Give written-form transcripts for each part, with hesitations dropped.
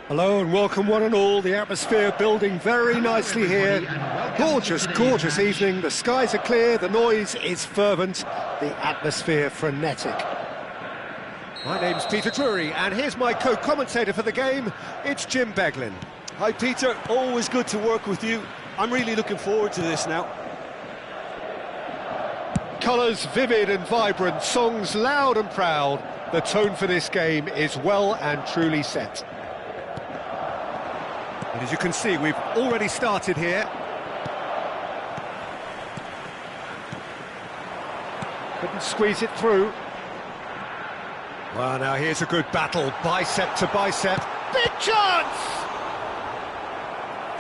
Hello and welcome one and all. The atmosphere building very nicely here. Gorgeous, gorgeous evening. The skies are clear, the noise is fervent, the atmosphere frenetic. My name's Peter Drury and here's my co-commentator for the game. It's Jim Beglin. Hi Peter, always good to work with you. I'm really looking forward to this now. Colours vivid and vibrant, songs loud and proud. The tone for this game is well and truly set. And as you can see, we've already started here. Couldn't squeeze it through. Well, now here's a good battle, bicep to bicep. Big chance!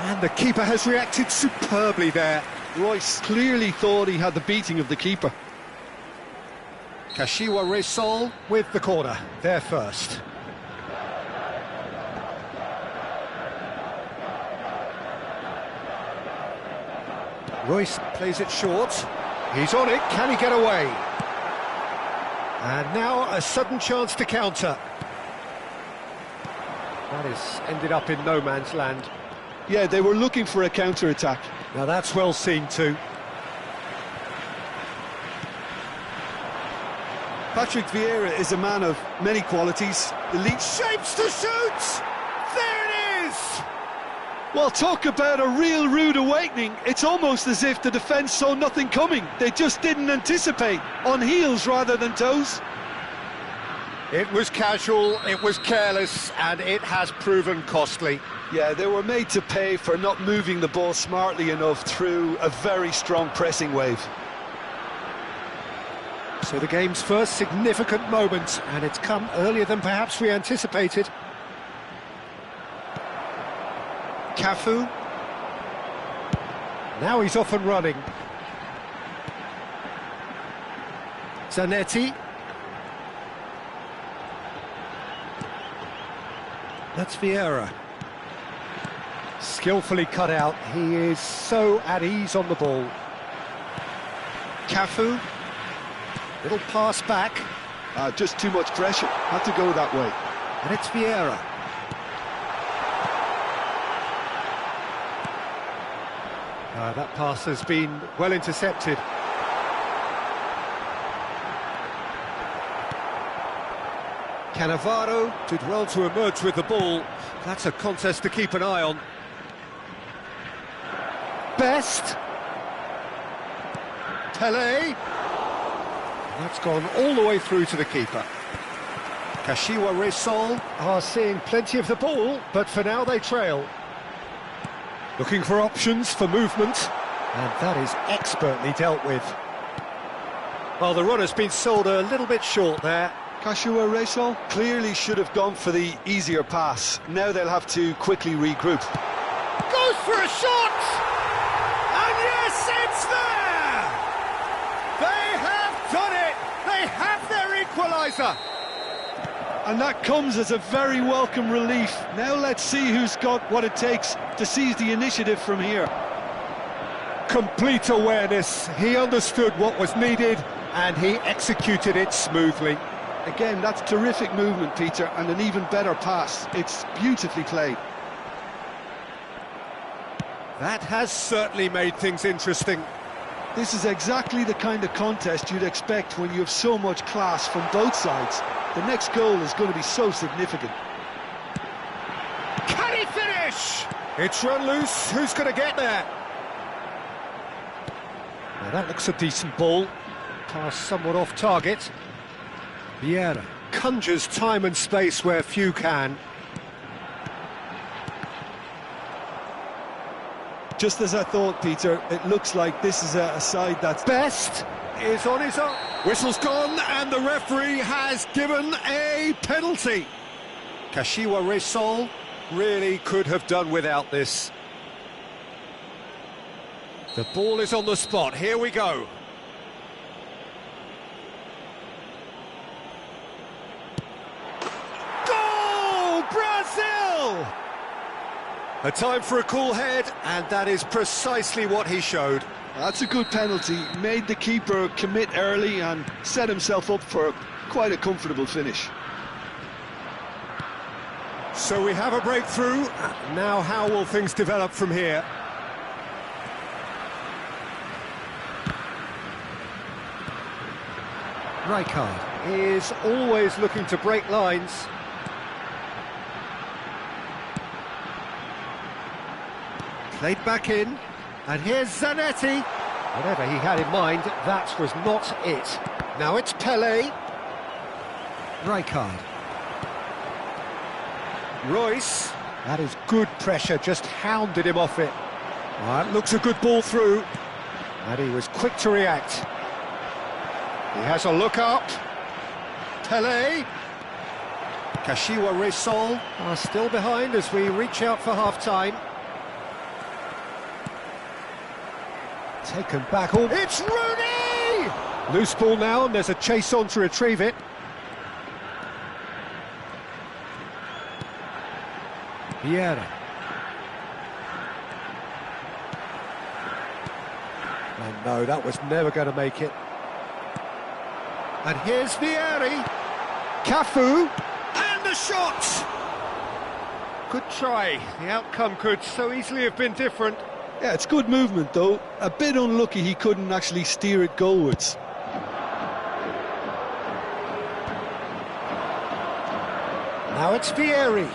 And the keeper has reacted superbly there. Royce clearly thought he had the beating of the keeper. Kashiwa Resol with the corner, there first. Royce plays it short. He's on it, can he get away? And now a sudden chance to counter. That has ended up in no man's land. Yeah, they were looking for a counter-attack. Now that's well seen too. Patrick Vieira is a man of many qualities. Elite shapes to shoot! There it is! Well, talk about a real rude awakening. It's almost as if the defence saw nothing coming. They just didn't anticipate, on heels rather than toes. It was casual, it was careless, and it has proven costly. Yeah, they were made to pay for not moving the ball smartly enough through a very strong pressing wave. So the game's first significant moment, and it's come earlier than perhaps we anticipated. Cafu. Now he's off and running. Zanetti. That's Vieira. Skillfully cut out. He is so at ease on the ball. Cafu. Little pass back. Just too much pressure. Had to go that way. And it's Vieira. That pass has been well intercepted. Cannavaro did well to emerge with the ball. That's a contest to keep an eye on. Best. Tele. That's gone all the way through to the keeper. Kashiwa Resol are seeing plenty of the ball, but for now they trail. Looking for options for movement, and that is expertly dealt with. Well, the runner's been sold a little bit short there. Kashiwa Resol clearly should have gone for the easier pass. Now they'll have to quickly regroup. Goes for a shot! And yes, it's there! They have done it! They have their equaliser! And that comes as a very welcome relief. Now let's see who's got what it takes to seize the initiative from here. Complete awareness. He understood what was needed and he executed it smoothly. Again, that's terrific movement, Peter, and an even better pass. It's beautifully played. That has certainly made things interesting. This is exactly the kind of contest you'd expect when you have so much class from both sides. The next goal is going to be so significant. Can he finish? It's run loose. Who's going to get there? Now that looks a decent ball. Pass somewhat off target. Vieira conjures time and space where few can. Just as I thought, Peter, it looks like this is a side that's... Best is on his own. Whistle's gone and the referee has given a penalty. Kashiwa Resol really could have done without this. The ball is on the spot, here we go. Goal! Brazil! A time for a cool head, and that is precisely what he showed. That's a good penalty. Made the keeper commit early and set himself up for quite a comfortable finish. So we have a breakthrough. Now how will things develop from here? Rijkaard is always looking to break lines. Played back in, and here's Zanetti. Whatever he had in mind, that was not it. Now it's Pelé. Rijkaard. Royce. That is good pressure, just hounded him off it. That looks a good ball through. And he was quick to react. He has a look up. Pelé. Kashiwa Resol are still behind as we reach out for half-time. Taken back. Oh, it's Rooney! Loose ball now, and there's a chase on to retrieve it. Vieira. Oh no, that was never going to make it. And here's Vieri. Cafu. And the shot! Good try. The outcome could so easily have been different. Yeah, it's good movement though. A bit unlucky he couldn't actually steer it goalwards. Now it's Vieri.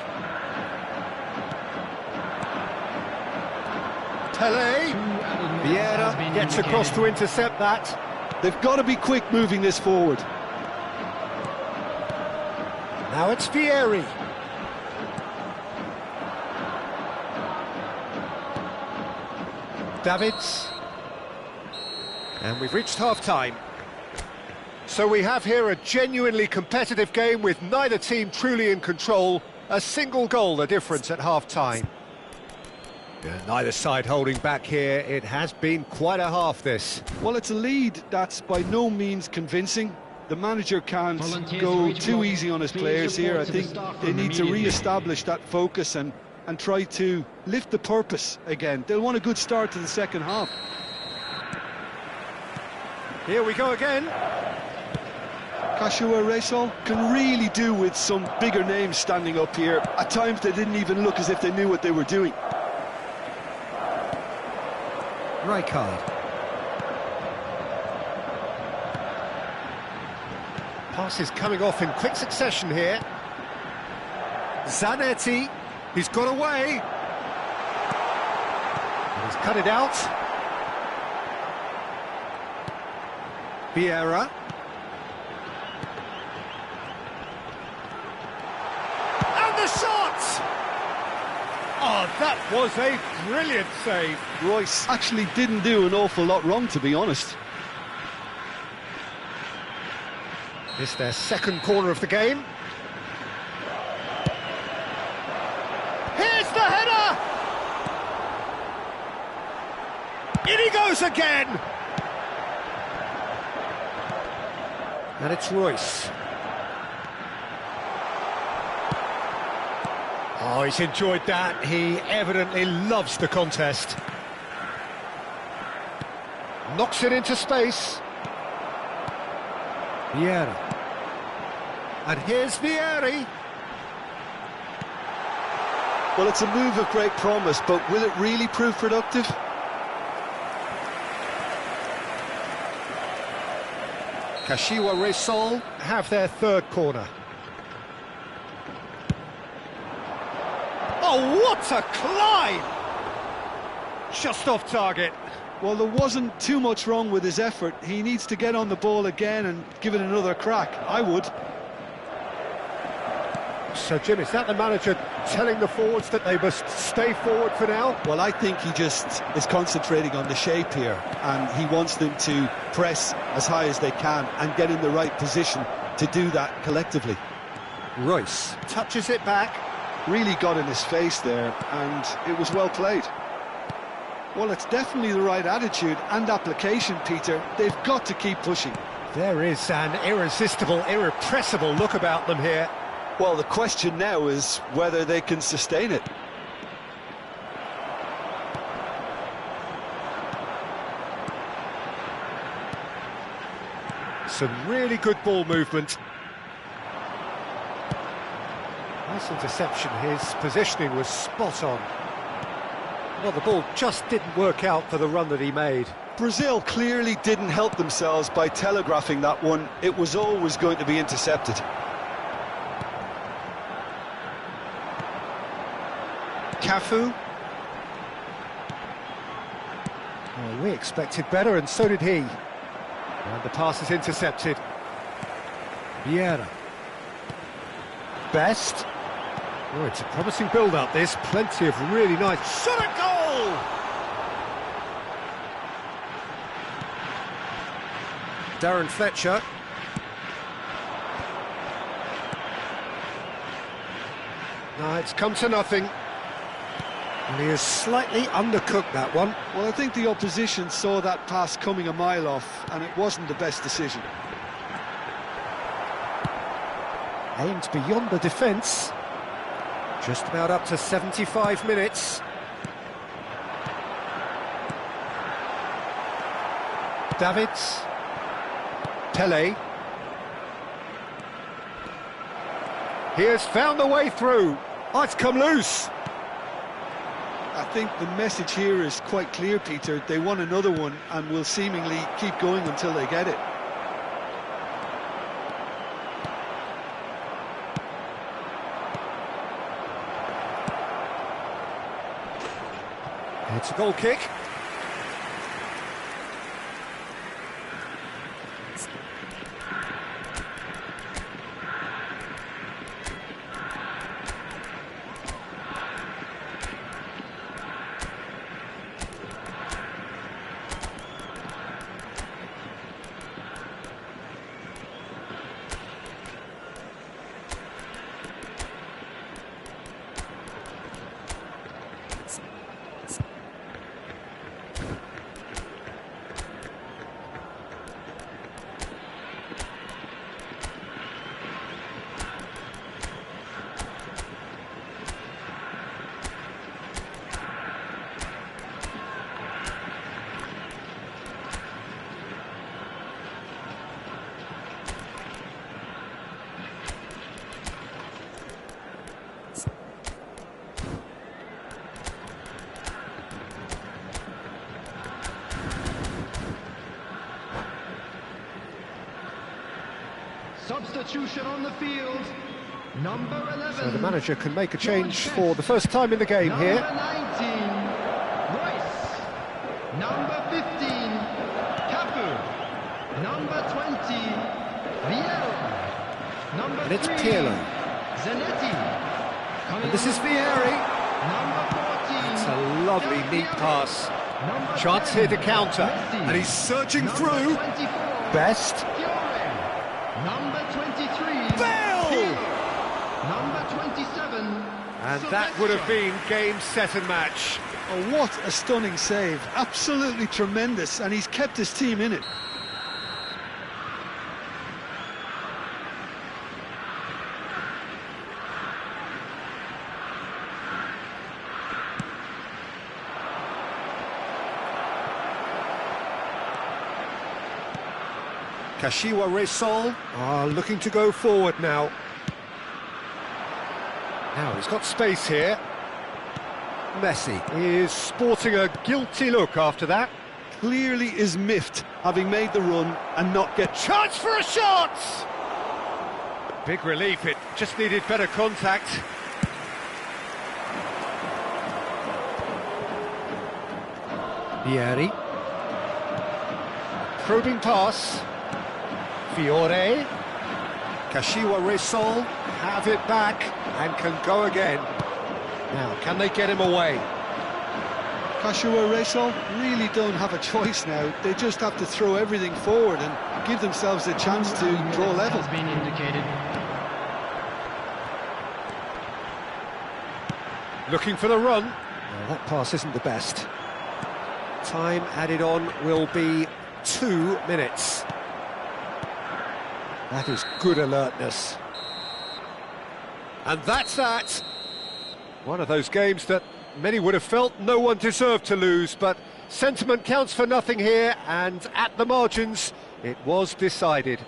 Pelé. Vieira gets across to intercept that. They've got to be quick moving this forward. Now it's Vieri. Davids. And we've reached half-time. So we have here a genuinely competitive game with neither team truly in control. A single goal the difference at half-time. Neither side holding back here. It has been quite a half, this. Well, it's a lead that's by no means convincing. The manager can't go too easy on his players here. I think they need to re-establish that focus and try to lift the purpose again. They'll want a good start to the second half. Here we go again. Kashiwa Resol can really do with some bigger names standing up here. At times they didn't even look as if they knew what they were doing. Rijkaard. Passes coming off in quick succession here. Zanetti, he's got away. And he's cut it out. Vieira. And the shot! Oh, that was a brilliant save. Royce actually didn't do an awful lot wrong, to be honest. It's their second corner of the game. Here's the header! In he goes again! And it's Royce. Oh, he's enjoyed that. He evidently loves the contest. Knocks it into space. Vieira. And here's Vieri. Well, it's a move of great promise, but will it really prove productive? Kashiwa Resol have their third corner. Oh, what a climb! Just off target. Well, there wasn't too much wrong with his effort. He needs to get on the ball again and give it another crack. I would. So, Jim, is that the manager telling the forwards that they must stay forward for now? Well, I think he just is concentrating on the shape here, and he wants them to press as high as they can and get in the right position to do that collectively. Royce touches it back. Really got in his face there, and it was well played. Well, it's definitely the right attitude and application, Peter. They've got to keep pushing. There is an irresistible, irrepressible look about them here. Well, the question now is whether they can sustain it. Some really good ball movement. Nice interception, his positioning was spot on. Well, the ball just didn't work out for the run that he made. Brazil clearly didn't help themselves by telegraphing that one. It was always going to be intercepted. Cafu. Well, we expected better, and so did he. And the pass is intercepted. Vieira. Best. Oh, it's a promising build-up, this. Plenty of really nice... Shot at goal! Darren Fletcher. No, it's come to nothing. And he has slightly undercooked that one. Well, I think the opposition saw that pass coming a mile off, and it wasn't the best decision. Aimed beyond the defence. Just about up to 75 minutes. Davids. Pele. He has found the way through. Oh, it's come loose. I think the message here is quite clear, Peter. They want another one and will seemingly keep going until they get it. It's a goal kick. Substitution on the field, number 11. So the manager can make a change for the first time in the game number here. 19, Royce. Number 15, Cafu. Number 20, Vieira. Number And it's 3, Pirlo. Zanetti. And this is Vieri. Number 14, It's a lovely, neat pass. Number Chance 10, here to counter. Messi. And he's searching Number through. 24, Best. Fiore. Number 23, Bale! Pirlo. Number 27, And that would have been game, set and match. Oh, what a stunning save. Absolutely tremendous, and he's kept his team in it. Kashiwa Resol are looking to go forward now. Now he's got space here. Messi is sporting a guilty look after that. Clearly is miffed, having made the run and not get... Chance for a shot! Big relief, it just needed better contact. Vieri. Probing pass. Fiore. Kashiwa Resol have it back and can go again. Now, can they get him away? Kashiwa Resol really don't have a choice now. They just have to throw everything forward and give themselves a chance to draw level. has been indicated. Looking for the run. Well, that pass isn't the best. Time added on will be 2 minutes. That is good alertness. And that's that. One of those games that many would have felt no one deserved to lose, but sentiment counts for nothing here, and at the margins, it was decided.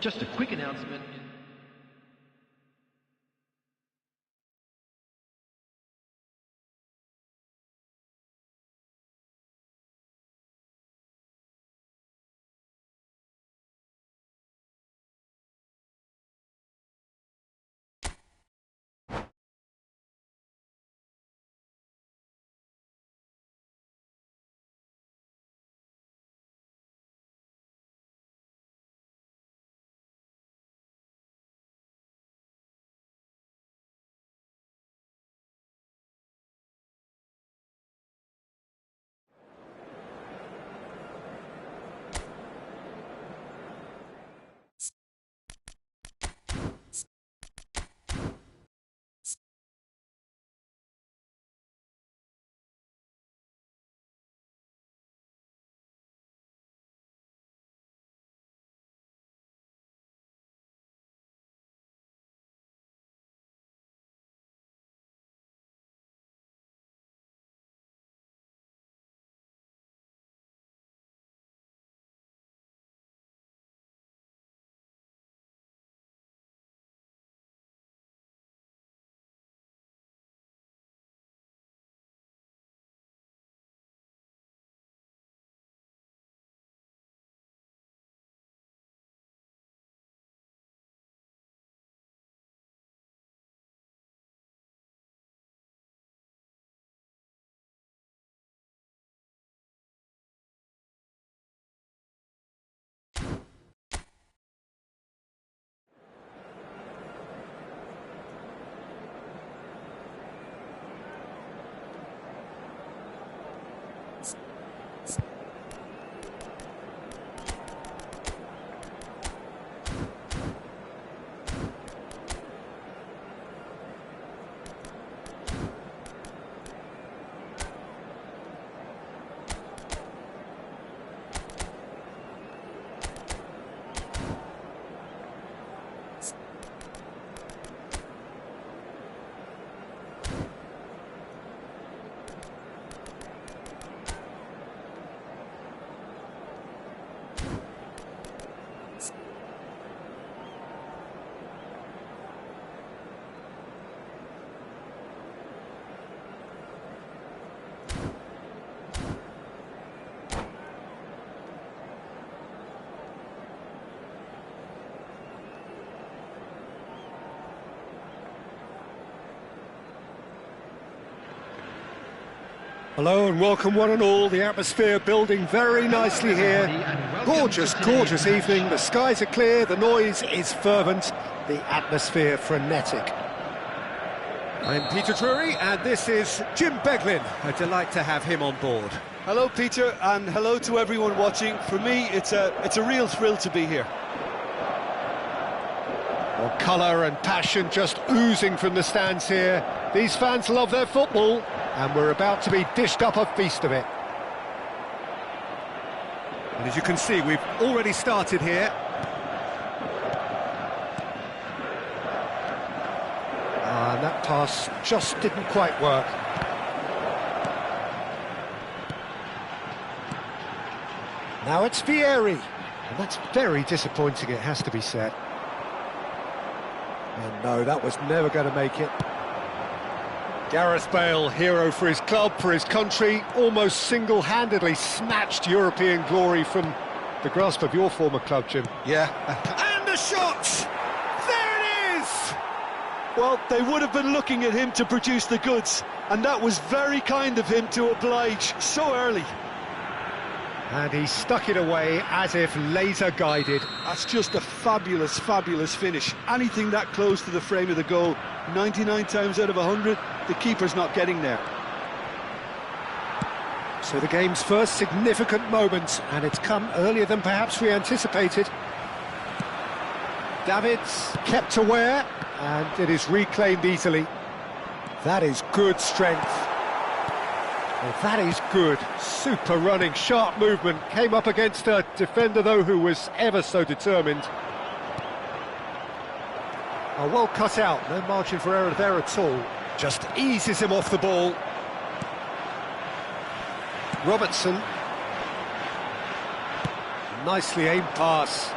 Just a quick announcement. Hello and welcome one and all. The atmosphere building very nicely here. Gorgeous, gorgeous evening. The skies are clear, the noise is fervent, the atmosphere frenetic. I'm Peter Drury and this is Jim Beglin. A delight to have him on board. Hello, Peter, and hello to everyone watching. For me, it's a real thrill to be here. Well, colour and passion just oozing from the stands here. These fans love their football, and we're about to be dished up a feast of it. And as you can see, we've already started here. And that pass just didn't quite work. Now it's Vieri, and that's very disappointing, it has to be said. And no, that was never going to make it. Gareth Bale, hero for his club, for his country, almost single-handedly snatched European glory from the grasp of your former club, Jim. Yeah. And the shot! There it is! Well, they would have been looking at him to produce the goods, and that was very kind of him to oblige so early. And he stuck it away as if laser-guided. That's just a fabulous, fabulous finish. Anything that close to the frame of the goal, 99 times out of 100, the keeper's not getting there. So the game's first significant moment, and it's come earlier than perhaps we anticipated. David's kept aware, and it is reclaimed easily. That is good strength. Well, that is good. Super running, sharp movement. Came up against a defender, though, who was ever so determined. Oh, well cut out. No margin for error there at all. Just eases him off the ball. Robertson. Nicely aimed pass.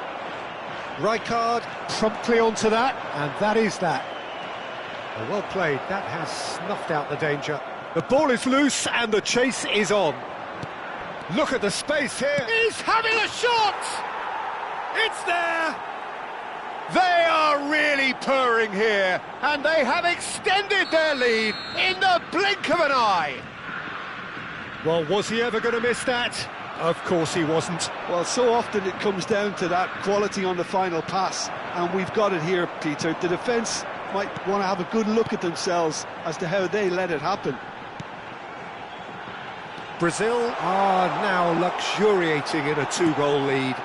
Rijkaard promptly onto that, and that is that. Oh, well played. That has snuffed out the danger. The ball is loose and the chase is on. Look at the space here. He's having a shot! It's there! They are really purring here, and they have extended their lead in the blink of an eye. Well, was he ever going to miss that? Of course he wasn't. Well, so often it comes down to that quality on the final pass, and we've got it here, Peter. The defence might want to have a good look at themselves as to how they let it happen. Brazil are now luxuriating in a two-goal lead.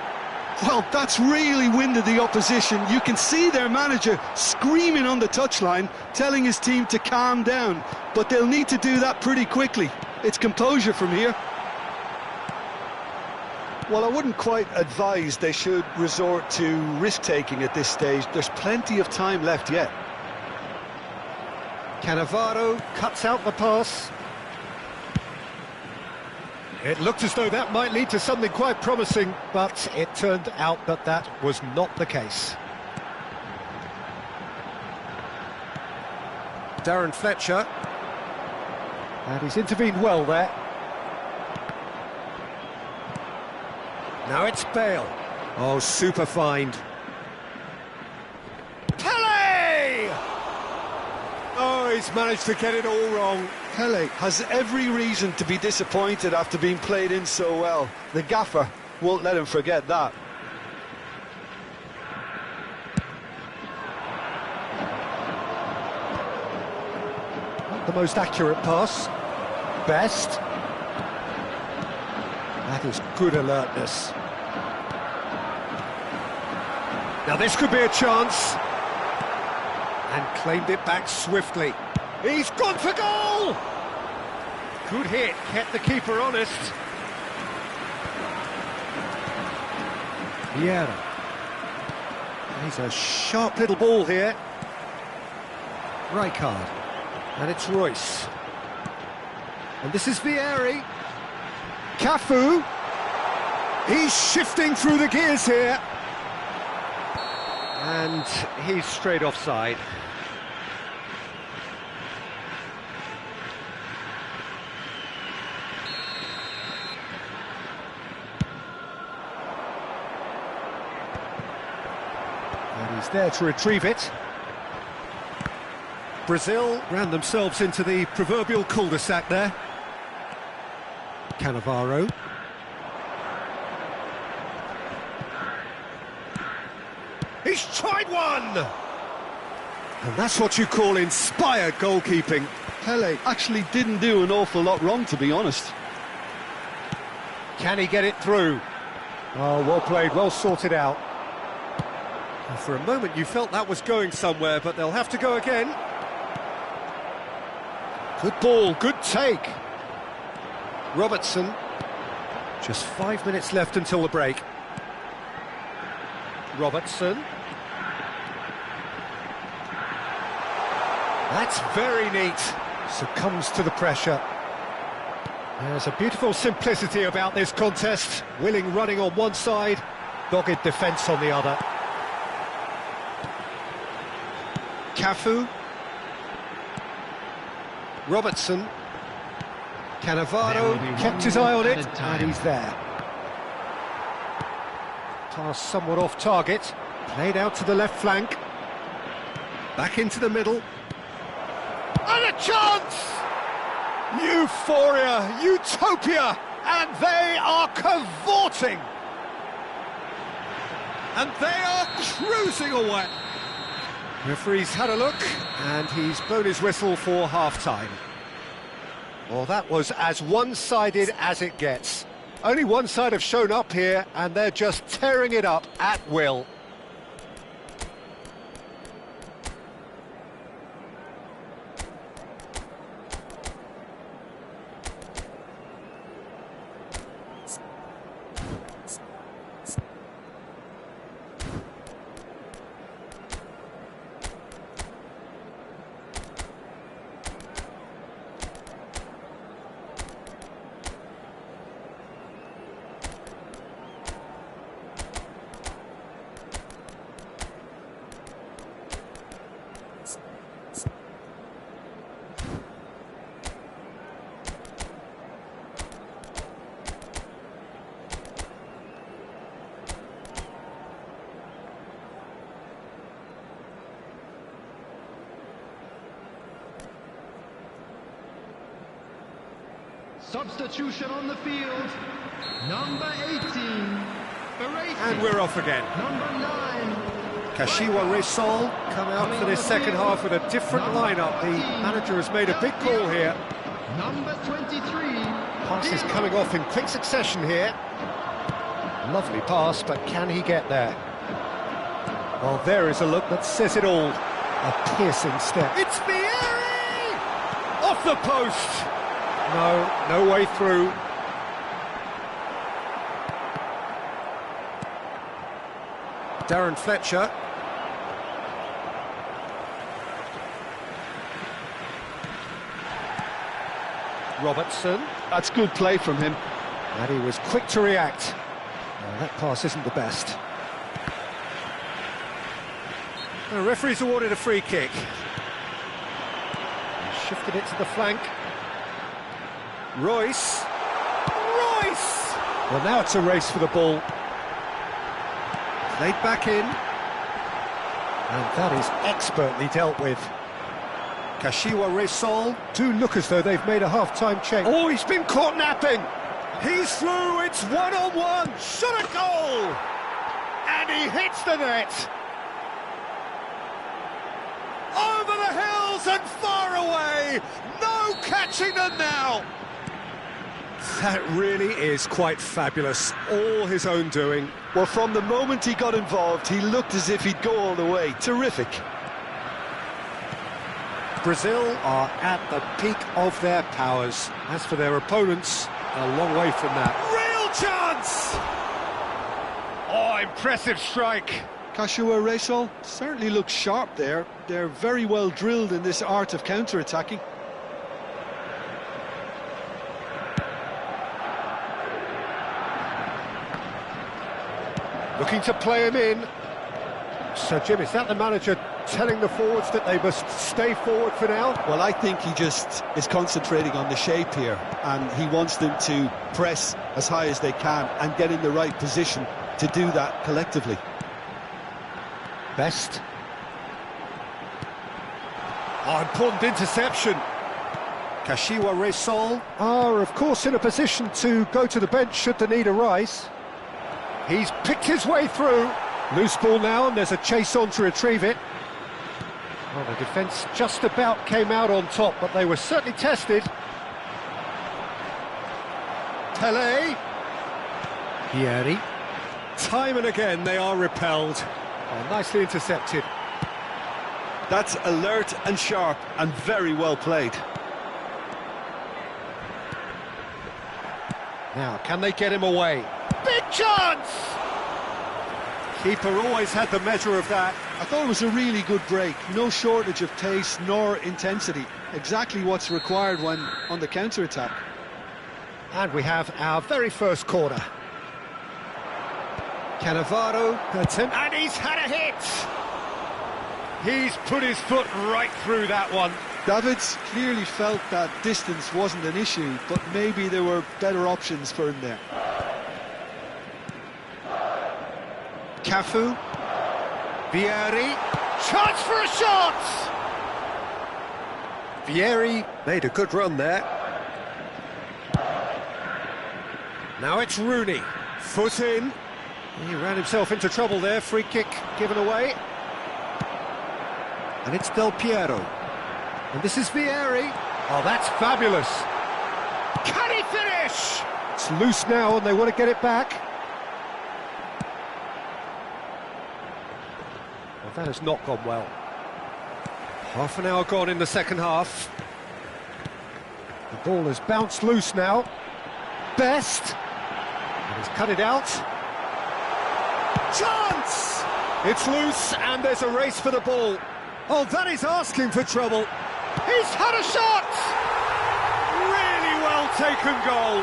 Well, that's really winded the opposition. You can see their manager screaming on the touchline, telling his team to calm down. But they'll need to do that pretty quickly. It's composure from here. Well, I wouldn't quite advise they should resort to risk-taking at this stage. There's plenty of time left yet. Cannavaro cuts out the pass. It looked as though that might lead to something quite promising, but it turned out that that was not the case. Darren Fletcher. And he's intervened well there. Now it's Bale. Oh, super find. Pele! Oh, he's managed to get it all wrong. Pele has every reason to be disappointed after being played in so well. The gaffer won't let him forget that. Not the most accurate pass. Best. That is good alertness. Now this could be a chance. And claimed it back swiftly. He's gone for goal! Good hit, kept the keeper honest. Vieira. He's a sharp little ball here. Rijkaard. And it's Royce. And this is Vieri. Cafu. He's shifting through the gears here. And he's straight offside. And he's there to retrieve it. Brazil ran themselves into the proverbial cul-de-sac there. Cannavaro. He's tried one! And that's what you call inspired goalkeeping. Pele actually didn't do an awful lot wrong, to be honest. Can he get it through? Oh, well played, well sorted out. And for a moment you felt that was going somewhere, but they'll have to go again. Good ball, good take. Robertson. Just 5 minutes left until the break. Robertson. That's very neat. Succumbs to the pressure. There's a beautiful simplicity about this contest. Willing running on one side, dogged defence on the other. Cafu. Robertson. Cannavaro kept his eye on it, and he's there. Pass somewhat off target. Played out to the left flank. Back into the middle. And a chance! Euphoria, utopia, and they are cavorting. And they are cruising away. Referee's had a look, and he's blown his whistle for half-time. Well, that was as one-sided as it gets. Only one side have shown up here, and they're just tearing it up at will. Substitution on the field. Number 18. And we're off again. Number 9. Kashiwa Resol come out for this second half with a different lineup. The manager has made a big call here. Number 23. Passes coming off in quick succession here. Lovely pass, but can he get there? Well, there is a look that says it all. A piercing step. It's Vieri! Off the post! No way through. Darren Fletcher. Robertson. That's good play from him. And he was quick to react. Well, that pass isn't the best. The referee's awarded a free kick. Shifted it to the flank. Royce! Well, now it's a race for the ball. Played back in. And that is expertly dealt with. Kashiwa Resol do look as though they've made a half-time change. Oh, he's been caught napping! He's through, it's one-on-one! Shot a goal! And he hits the net! Over the hills and far away! No catching them now! That really is quite fabulous, all his own doing. Well, from the moment he got involved, he looked as if he'd go all the way. Terrific. Brazil are at the peak of their powers. As for their opponents, a long way from that. Real chance! Oh, impressive strike. Kashiwa Resol certainly looks sharp there. They're very well drilled in this art of counter-attacking. Looking to play him in. So, Jim, is that the manager telling the forwards that they must stay forward for now? Well, I think he just is concentrating on the shape here, and he wants them to press as high as they can and get in the right position to do that collectively. Best. Oh, important interception. Kashiwa Resol are, of course, in a position to go to the bench should the need arise. He's picked his way through. Loose ball now, and there's a chase on to retrieve it. Well, the defence just about came out on top, but they were certainly tested. Pele. Pieri. Time and again they are repelled. Oh, nicely intercepted. That's alert and sharp and very well played. Now, can they get him away? Big chance! Keeper always had the measure of that. I thought it was a really good break. No shortage of pace nor intensity. Exactly what's required when on the counter-attack. And we have our very first corner. Cannavaro, and he's had a hit! He's put his foot right through that one. Davids clearly felt that distance wasn't an issue, but maybe there were better options for him there. Cafu. Vieri. Chance for a shot! Vieri made a good run there. Now it's Rooney. Foot in. He ran himself into trouble there. Free kick given away. And it's Del Piero. And this is Vieri. Oh, that's fabulous. Can he finish? It's loose now and they want to get it back. Well, that has not gone well. Half an hour gone in the second half. The ball has bounced loose now. Best. And he's cut it out. Chance! It's loose and there's a race for the ball. Oh, that is asking for trouble. He's had a shot! Really well taken goal.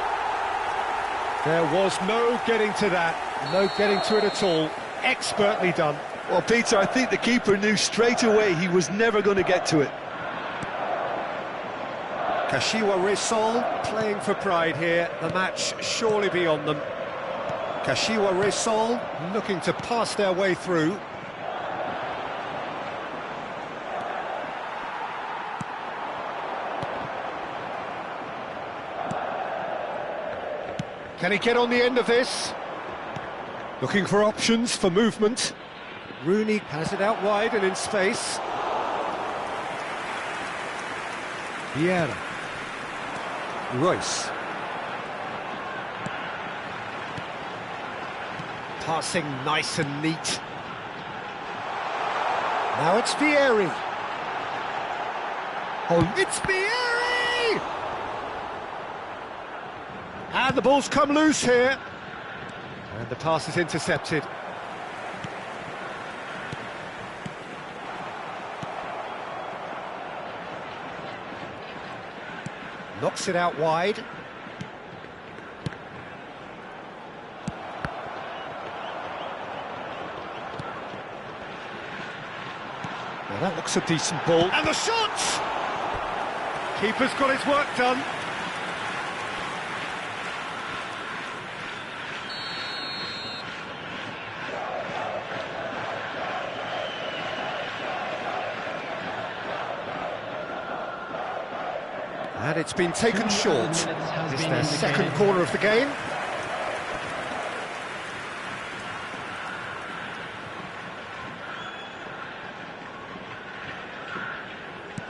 There was no getting to that. No getting to it at all. Expertly done. Well, Peter, I think the keeper knew straight away he was never going to get to it. Kashiwa Resol playing for pride here. The match surely beyond them. Kashiwa Resol looking to pass their way through. Can he get on the end of this? Looking for options for movement. Rooney has it out wide and in space. Vieira. Royce. Passing nice and neat. Now it's Vieri. Oh, it's Vieri! And the ball's come loose here. And the pass is intercepted. Knocks it out wide. Now that looks a decent ball. And the shot! Keeper's got his work done. And it's been taken short. It's their second corner of the game.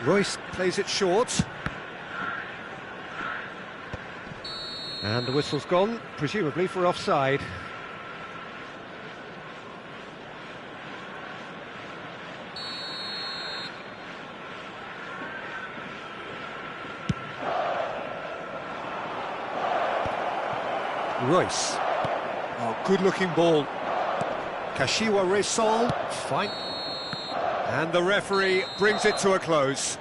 Royce plays it short. And the whistle's gone, presumably for offside. Royce. Oh, good-looking ball. Kashiwa Resol. Fine. And the referee brings it to a close.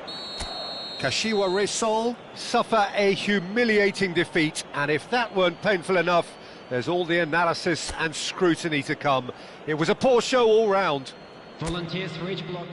Kashiwa Resol suffer a humiliating defeat, and if that weren't painful enough, there's all the analysis and scrutiny to come. It was a poor show all round. Volunteers for each block.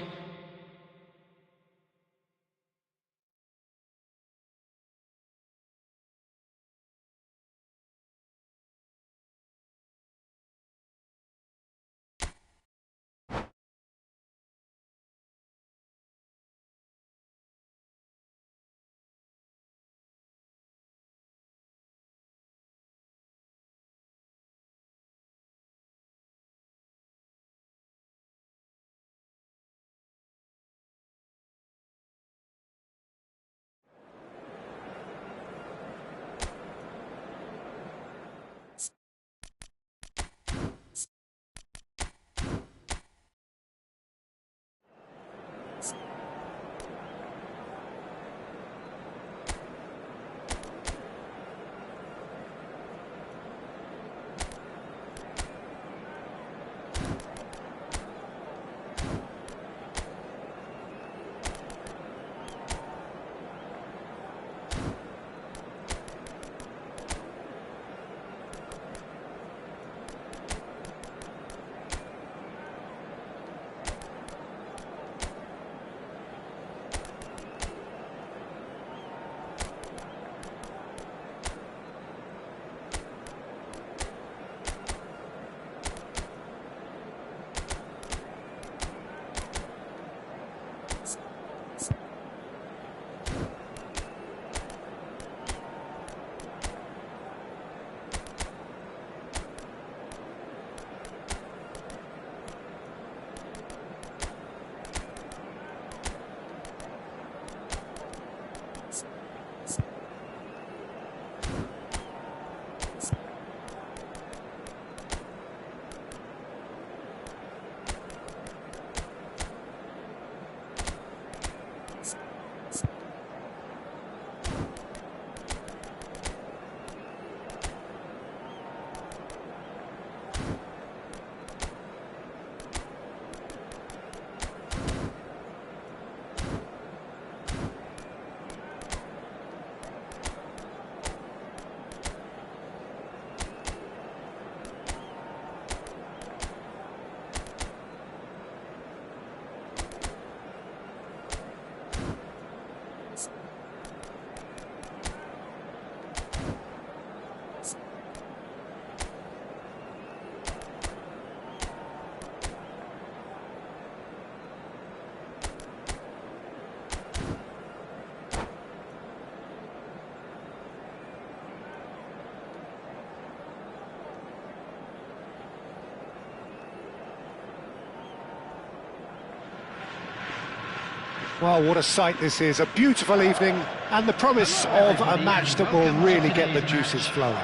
Well, what a sight this is, a beautiful evening, and the promise of a match that will really get the juices flowing.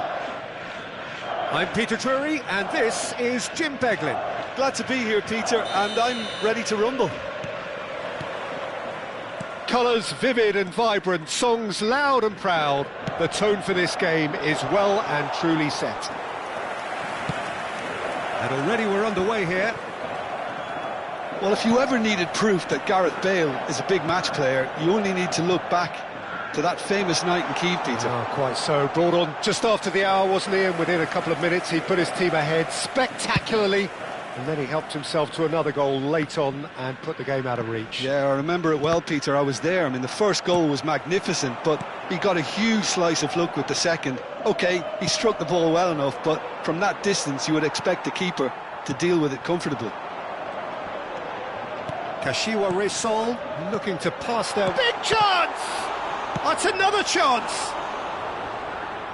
I'm Peter Drury, and this is Jim Beglin. Glad to be here, Peter, and I'm ready to rumble. Colours vivid and vibrant, songs loud and proud. The tone for this game is well and truly set. And already we're underway here. Well, if you ever needed proof that Gareth Bale is a big match player, you only need to look back to that famous night in Kiev, Peter. Oh, quite so. Brought on just after the hour, wasn't he? And within a couple of minutes, he put his team ahead spectacularly. And then he helped himself to another goal late on and put the game out of reach. Yeah, I remember it well, Peter. I was there. I mean, the first goal was magnificent, but he got a huge slice of luck with the second. OK, he struck the ball well enough, but from that distance, you would expect the keeper to deal with it comfortably. Kashiwa Resol looking to pass there. Big chance! That's another chance!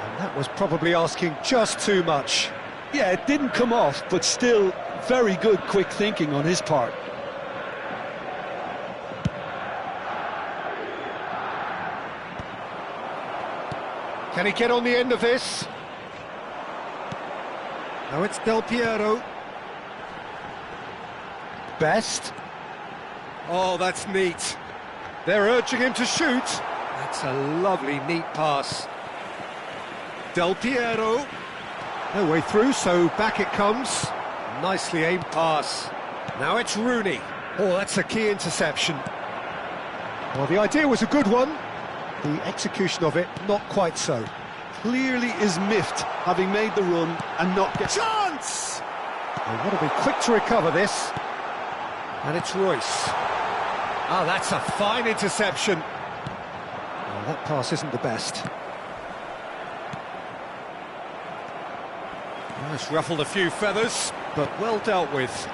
And that was probably asking just too much. Yeah, it didn't come off, but still very good quick thinking on his part. Can he get on the end of this? Now it's Del Piero. Best. Oh, that's neat. They're urging him to shoot. That's a lovely, neat pass. Del Piero. No way through, so back it comes. Nicely aimed pass. Now it's Rooney. Oh, that's a key interception. Well, the idea was a good one. The execution of it, not quite so. Clearly is miffed, having made the run and not get... Chance! They want to be quick to recover this. And it's Royce. Oh, that's a fine interception. Well, that pass isn't the best. Well, it's ruffled a few feathers, but well dealt with.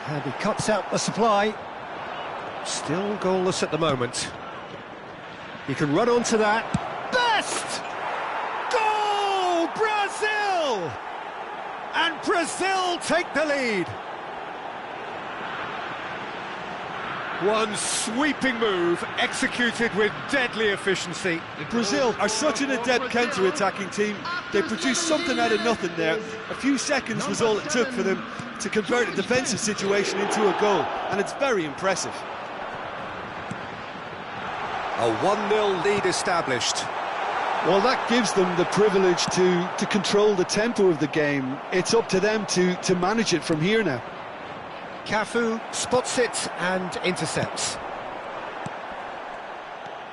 And he cuts out the supply. Still goalless at the moment. He can run onto that. Best! Goal! Brazil! And Brazil take the lead. One sweeping move, executed with deadly efficiency. Brazil are such an adept counter-attacking team. They produced something out of nothing there. A few seconds was all it took for them to convert a defensive situation into a goal, and it's very impressive. A 1-0 lead established. Well, that gives them the privilege to control the tempo of the game. It's up to them to manage it from here now. Cafu spots it and intercepts.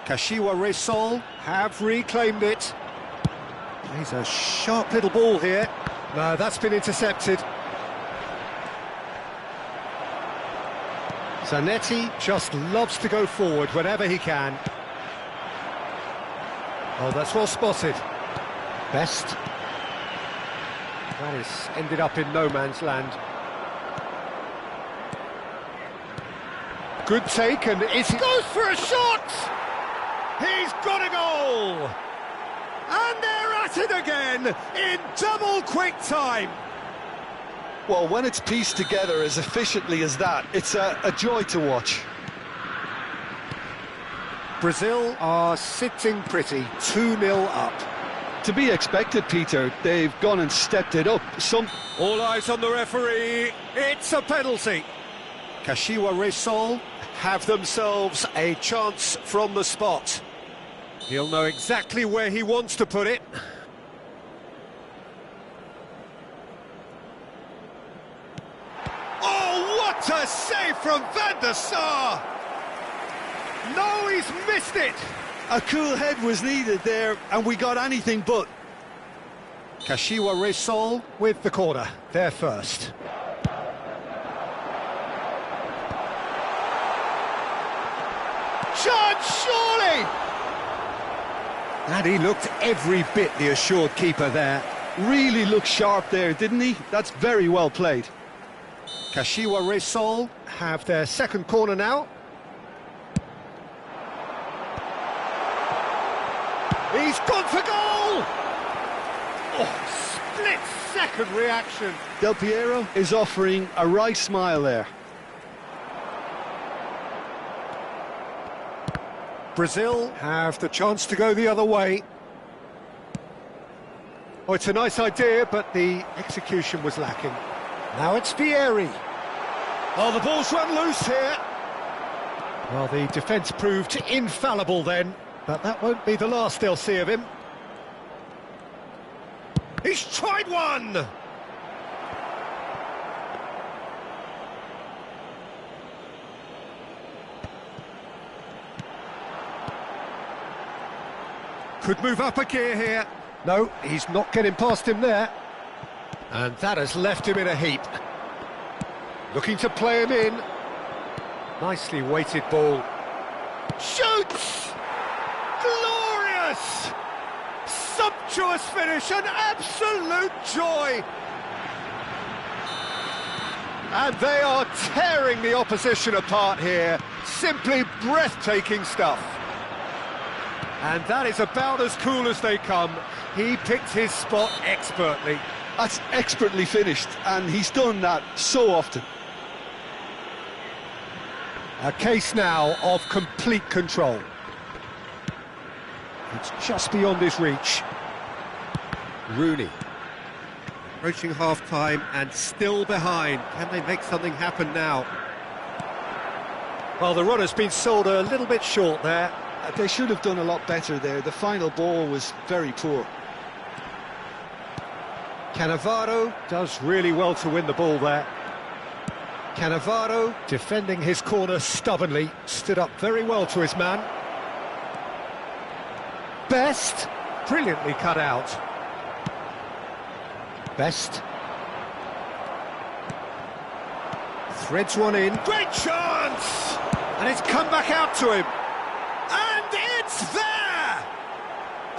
Kashiwa Resol have reclaimed it. He's a sharp little ball here. No, that's been intercepted. Zanetti just loves to go forward whenever he can. Oh, that's well spotted. Best. That is ended up in no man's land. Good take, and he goes for a shot! He's got a goal! And they're at it again in double quick time. Well, when it's pieced together as efficiently as that, it's a joy to watch. Brazil are sitting pretty, 2-0 up. To be expected, Peter. They've gone and stepped it up. All eyes on the referee. It's a penalty. Kashiwa Resol have themselves a chance from the spot. He'll know exactly where he wants to put it. Oh, what a save from Van der Sar! No, he's missed it! A cool head was needed there, and we got anything but. Kashiwa Resol with the corner, there first. Chance, surely! And he looked every bit the assured keeper there. Really looked sharp there, didn't he? That's very well played. Kashiwa Resol have their second corner now. He's gone for goal! Oh, split-second reaction. Del Piero is offering a wry smile there. Brazil have the chance to go the other way. Oh, it's a nice idea, but the execution was lacking. Now it's Vieri. Oh, the ball's run loose here. Well, the defence proved infallible then, but that won't be the last they'll see of him. He's tried one! Could move up a gear here. No, he's not getting past him there. And that has left him in a heap. Looking to play him in. Nicely weighted ball. Shoots! Glorious! Sumptuous finish, an absolute joy! And they are tearing the opposition apart here. Simply breathtaking stuff. And that is about as cool as they come. He picked his spot expertly. That's expertly finished, and he's done that so often. A case now of complete control. It's just beyond his reach. Rooney. Approaching half-time and still behind. Can they make something happen now? Well, the run has been sold a little bit short there. They should have done a lot better there. The final ball was very poor. Cannavaro does really well to win the ball there. Cannavaro, defending his corner stubbornly, stood up very well to his man. Best, brilliantly cut out. Best. Threads one in. Great chance! And it's come back out to him. And it's there!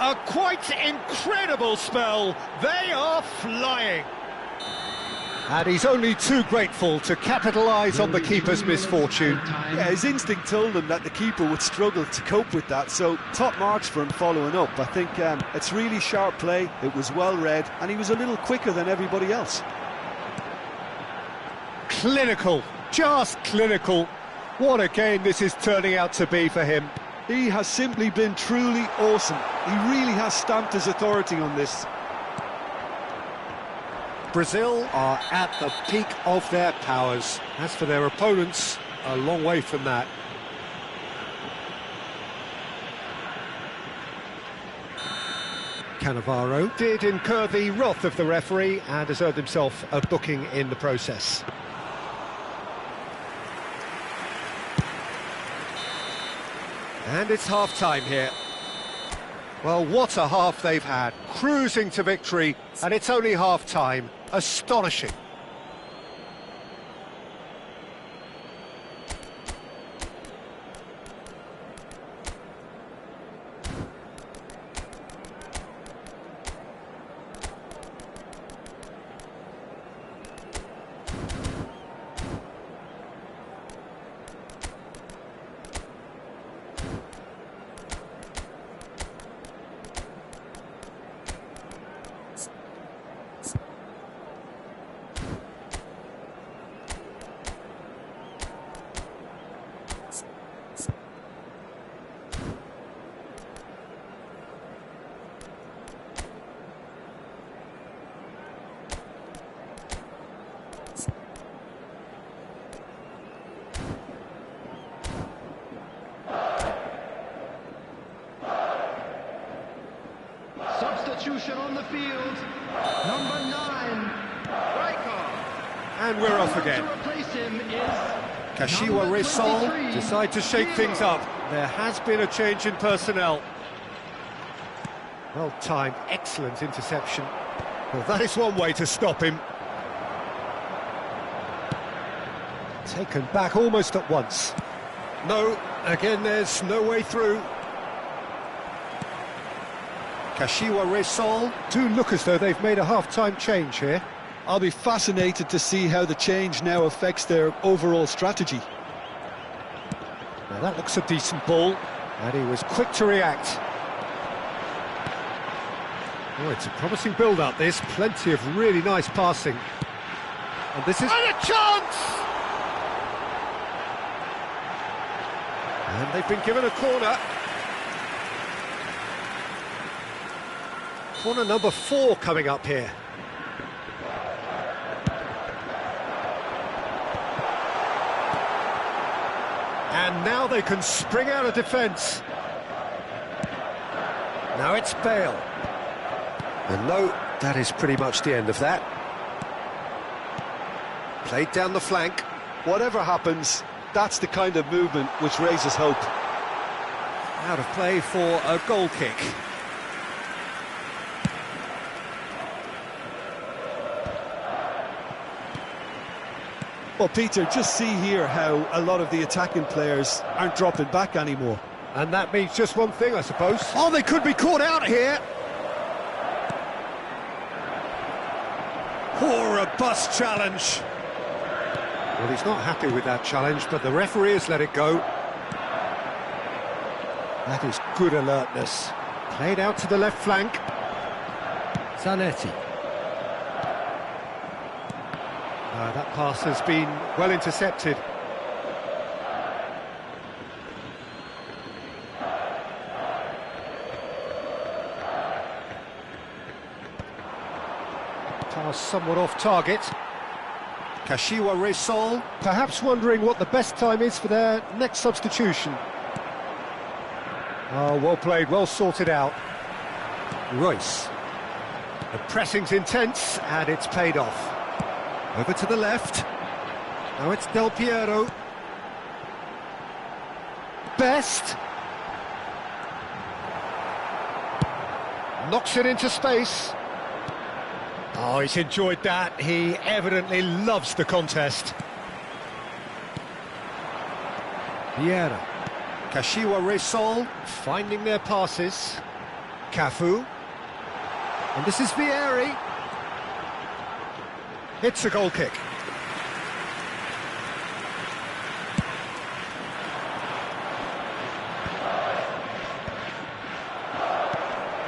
A quite incredible spell. They are flying. And he's only too grateful to capitalise on the keeper's misfortune. Yeah, his instinct told him that the keeper would struggle to cope with that, so top marks for him following up. I think it's really sharp play, it was well read, and he was a little quicker than everybody else. Clinical, just clinical. What a game this is turning out to be for him. He has simply been truly awesome. He really has stamped his authority on this. Brazil are at the peak of their powers. As for their opponents, a long way from that. Cannavaro did incur the wrath of the referee and has earned himself a booking in the process. And it's half-time here. Well, what a half they've had. Cruising to victory, and it's only half-time. Astonishing. Substitution on the field, number 9, Riker. And we're off again. To replace him is Kashiwa number Resol 23, decide to shake things up. There has been a change in personnel. Well timed, excellent interception. Well, that is one way to stop him. Taken back almost at once. No, again there's no way through. Kashiwa Resol do look as though they've made a half-time change here. I'll be fascinated to see how the change now affects their overall strategy. Now that looks a decent ball, and he was quick to react. Oh, it's a promising build-up, this. Plenty of really nice passing. And this is... And a chance! And they've been given a corner. Corner number 4 coming up here. And now they can spring out of defence. Now it's Bale. And no, that is pretty much the end of that. Played down the flank. Whatever happens, that's the kind of movement which raises hope. Out of play for a goal kick. Well, Peter, just see here how a lot of the attacking players aren't dropping back anymore. And that means just one thing, I suppose. Oh, they could be caught out here. Poor a bust challenge. Well, he's not happy with that challenge, but the referee has let it go. That is good alertness. Played out to the left flank. Zanetti. That pass has been well intercepted. Pass somewhat off target. Kashiwa Resol, perhaps wondering what the best time is for their next substitution. Oh, well played, well sorted out. Royce. The pressing's intense, and it's paid off. Over to the left. Now it's Del Piero. Best. Knocks it into space. Oh, he's enjoyed that. He evidently loves the contest. Vieira. Kashiwa Resol finding their passes. Cafu. And this is Vieri. It's a goal kick.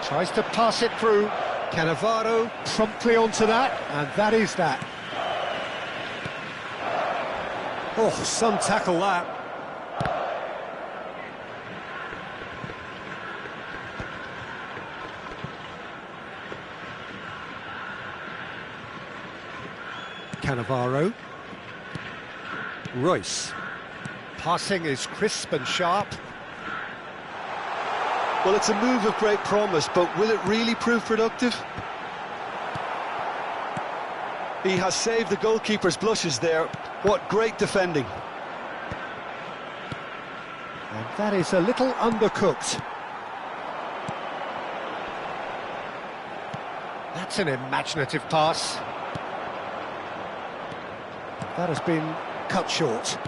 Tries to pass it through. Cannavaro promptly onto that, and that is that. Oh, some tackle that. Cannavaro. Royce. Passing is crisp and sharp. Well, it's a move of great promise, but will it really prove productive? He has saved the goalkeeper's blushes there. What great defending. And that is a little undercooked. That's an imaginative pass. That has been cut short.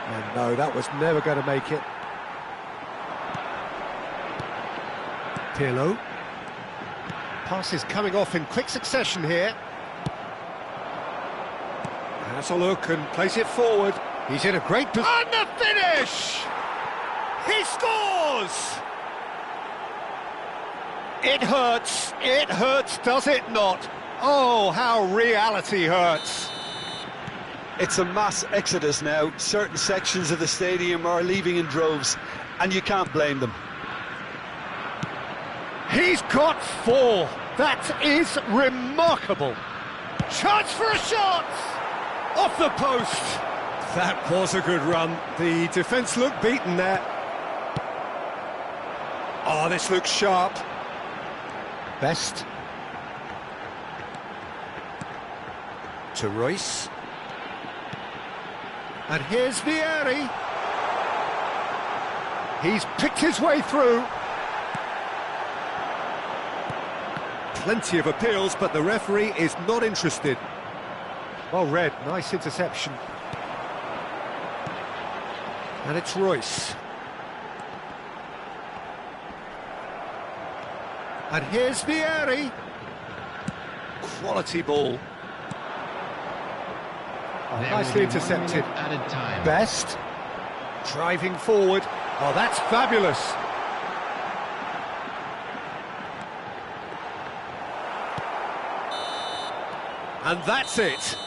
And no, that was never going to make it. Pirlo. Pass is coming off in quick succession here. Has a look and plays it forward. He's in a great position. And the finish! He scores! It hurts, does it not? Oh, how reality hurts. It's a mass exodus now. Certain sections of the stadium are leaving in droves, and you can't blame them. He's got 4. That is remarkable. Chance for a shot! Off the post. That was a good run. The defence looked beaten there. Oh, this looks sharp. Best. To Royce. And here's Vieri. He's picked his way through. Plenty of appeals, but the referee is not interested. Well read, nice interception. And it's Royce. And here's Vieri. Quality ball. Oh, nicely intercepted. Best. Driving forward. Oh, that's fabulous. And that's it.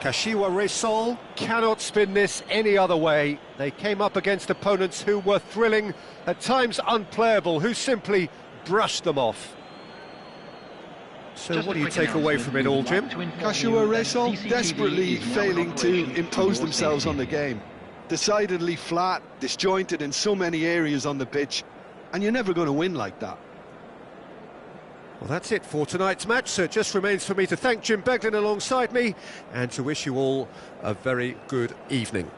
Kashiwa Reysol cannot spin this any other way. They came up against opponents who were thrilling, at times unplayable, who simply brushed them off. So what do you take away from it all, Jim? Kashiwa Reysol desperately failing to impose themselves on the game. Decidedly flat, disjointed in so many areas on the pitch, and you're never going to win like that. Well, that's it for tonight's match, so it just remains for me to thank Jim Beglin alongside me and to wish you all a very good evening.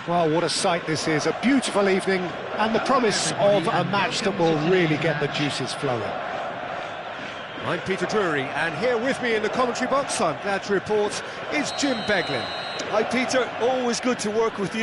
Well, what a sight this is, a beautiful evening, and the promise of a match that will really get the juices flowing. I'm Peter Drury, and here with me in the commentary box, I'm glad to report, is Jim Beglin. Hi Peter, always good to work with you.